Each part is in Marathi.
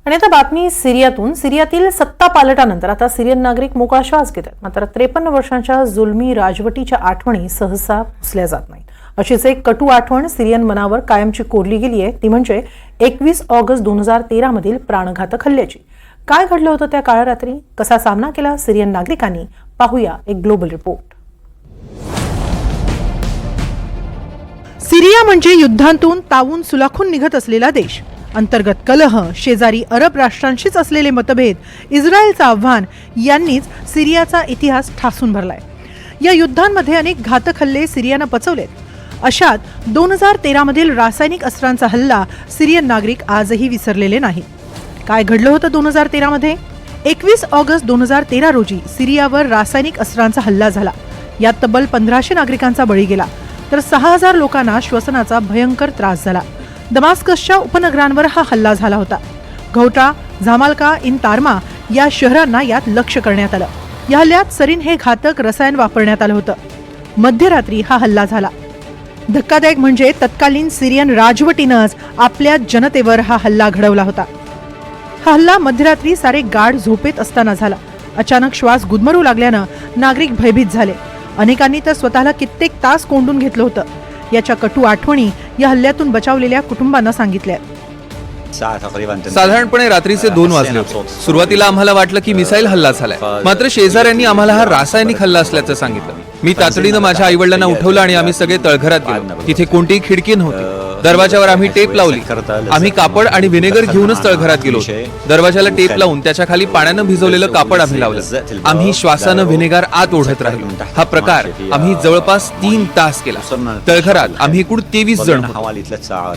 आणि आता बातमी सिरियातून. सिरियातील सत्ता पालटानंतर आता सिरियन नागरिक मोकळा श्वास घेत आहेत. मात्र 53 वर्षांच्या जुलमी राजवटीच्या आठवणी सहसा पुसल्या जात नाहीत. अशीच एक कटू आठवण सिरियन मनावर कायमची कोरली गेली आहे, ती म्हणजे 21 ऑगस्ट 2013 मधील प्राणघातक हल्ल्याची. काय घडलं होतं त्या काळ्या रात्री, कसा सामना केला सिरियन नागरिकांनी, पाहूया एक ग्लोबल रिपोर्ट. सिरिया म्हणजे युद्धांतून तावून सुलाखून निघत असलेला देश. अंतर्गत कलह, शेजारी अरब राष्ट्रांशीच असलेले मतभेद, इस्रायलचं आव्हान यांनीच सिरियाचा इतिहास ठासून भरलाय. या युद्धांमध्ये अनेक घातक हल्ले सिरियानं पचवलेत. अशात 2013 मधील रासायनिक अस्त्रांचा हल्ला सिरियन नागरिक आजही विसरलेले नाहीत. काय घडलं होतं 2013 मध्ये? 21 ऑगस्ट 2013 रोजी सिरियावर रासायनिक अस्त्रांचा हल्ला झाला. यात तब्बल 1500 नागरिकांचा बळी गेला, तर 6000 लोकांना श्वसनाचा भयंकर त्रास झाला. दमास्कसच्या उपनगरांवर हा हल्ला झाला होता. घौटा, झामाल्का इन तारमा या शहरांना यात लक्ष्य करण्यात आलं. या हल्ल्यात सरीन हे घातक रसायन वापरण्यात आलं होतं. मध्यरात्री हा हल्ला झाला. धक्कादायक म्हणजे तत्कालीन सिरियन राजवटीनंच आपल्या जनतेवर हा हल्ला घडवला होता. हा हल्ला मध्यरात्री सारे गाढ झोपेत असताना झाला. अचानक श्वास गुदमरू लागल्यानं नागरिक भयभीत झाले. अनेकांनी तर स्वतःला कित्येक तास कोंडून घेतलं होतं. याच्या कटू आठवणी या हल्ल्यातून बचावलेल्या कुटुंबांना सांगितल्या. साधारणपणे रात्रीचे 2 वाजले होते. सुरुवातीला आम्हाला वाटलं की मिसाईल हल्ला झालाय, मात्र शेजाऱ्यांनी आम्हाला हा रासायनिक हल्ला असल्याचं सांगितलं. मी तातडीनं माझ्या आईवडिलांना उठवलं आणि आम्ही सगळे तळघरात गेलो. तिथे कोणतीही खिडकी नव्हती. दरवाजावर आम्ही टेप लावली. आम्ही कापड आणि व्हिनेगर घेऊनच तळघरात गेलो. दरवाजाला टेप लावून त्याच्या खाली पाण्यानं भिजवलेलं कापड आम्ही लावलं. आम्ही श्वासानं व्हिनेगर आत ओढत राहिलो. हा प्रकार आम्ही जवळपास 3 तास केला. तळघरात आम्ही एकूण 23 जण होतो.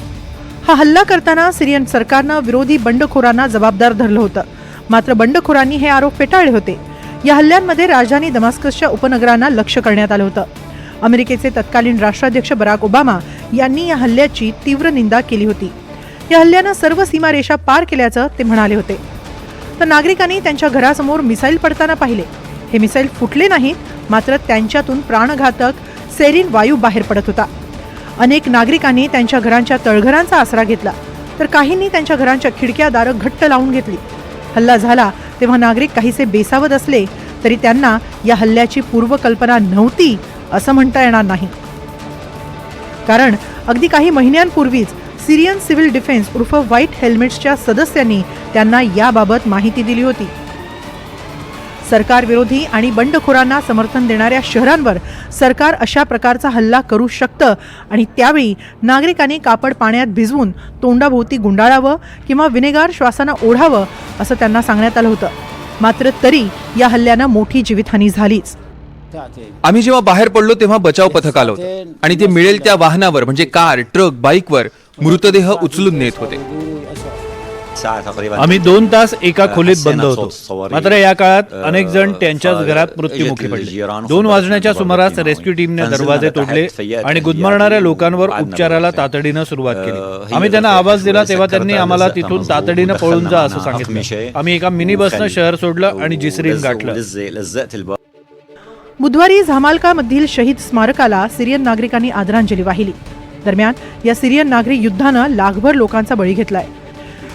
हा हल्ला करताना सिरियन सरकारनं विरोधी बंडखोरांना जबाबदार धरलं होतं. मात्र बंडखोरांनी हे आरोप फेटाळले होते. या हल्ल्यांमध्ये राजधानी दमास्कसच्या उपनगरांना लक्ष्य करण्यात आलं होतं. अमेरिकेचे तत्कालीन राष्ट्राध्यक्ष बराक ओबामा यांनी या हल्ल्याची तीव्र निंदा केली होती. या हल्ल्यानं सर्व सीमारेषा पार केल्याचं ते म्हणाले होते. तर नागरिकांनी त्यांच्या घरासमोर मिसाईल पडताना पाहिले. हे मिसाईल फुटले नाहीत, मात्र त्यांच्यातून प्राणघातक सेरीन वायू बाहेर पडत होता. अनेक नागरिकांनी त्यांच्या घरांच्या तळघरांचा आसरा घेतला, तर काहींनी त्यांच्या घरांच्या खिडक्या दारं घट्ट लावून घेतली. हल्ला झाला तेव्हा नागरिक काहीसे बेसावध असले तरी त्यांना या हल्ल्याची पूर्वकल्पना नव्हती असं म्हणता येणार नाही. कारण अगदी काही महिन्यांपूर्वीच सिरियन सिव्हिल डिफेन्स उर्फ व्हाईट हेल्मेट्सच्या सदस्यांनी त्यांना याबाबत माहिती दिली होती. सरकार विरोधी आणि बंडखोरांना समर्थन देणाऱ्या शहरांवर सरकार अशा प्रकारचा हल्ला करू शकतं आणि त्यावेळी नागरिकांनी कापड पाण्यात भिजवून तोंडाभोवती गुंडाळावं किंवा व्हिनेगार श्वासानं ओढावं असं त्यांना सांगण्यात आलं होतं. मात्र तरी या हल्ल्यानं मोठी जीवितहानी झालीच. आम्ही जेव्हा बाहेर पडलो तेव्हा बचाव पथक आलं होतं आणि ते मिळेल त्या वाहनावर म्हणजे कार, ट्रक, बाईकवर मृतदेह उचलून नेत होते. आम्ही 2 तास एका खोलीत बंद होतो. मात्र या काळात अनेक जण त्यांच्याच घरात मृत्युमुखी पडले. 2 वाजण्याच्या सुमारास रेस्क्यू टीमने दरवाजे तोडले आणि गुदमरणाऱ्या लोकांवर उपचाराला तातडीनं सुरुवात केली. आम्ही त्यांना आवाज दिला तेव्हा त्यांनी आम्हाला तिथून तातडीनं पळून जा असं सांगितलं. आम्ही एका मिनी बसनं शहर सोडलं आणि जिसरीन गाठलं. बुधवारी झामाल्का मधील शहीद स्मारकाला सिरियन नागरिकांनी आदरांजली वाहिली. दरम्यान या सिरियन नागरिक युद्धानं लाखभर लोकांचा बळी घेतलाय.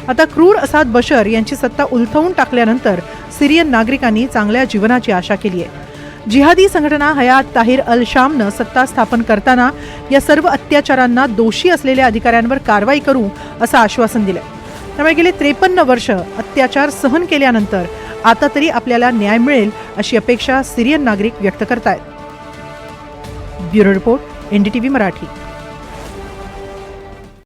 आता क्रूर असाद बशर यांची सत्ता उलथवून टाकल्यानंतर सिरियन नागरिकांनी चांगल्या जीवनाची आशा केली आहे. जिहादी संघटना हयात ताहिर अल शामनं सत्ता स्थापन करताना या सर्व अत्याचारांना दोषी असलेल्या अधिकाऱ्यांवर कारवाई करू असं आश्वासन दिलंय. त्यामुळे गेले 53 वर्ष अत्याचार सहन केल्यानंतर आता तरी आपल्याला न्याय मिळेल अशी अपेक्षा सिरियन नागरिक व्यक्त करतायत. Bureau report, NDTV Marathi.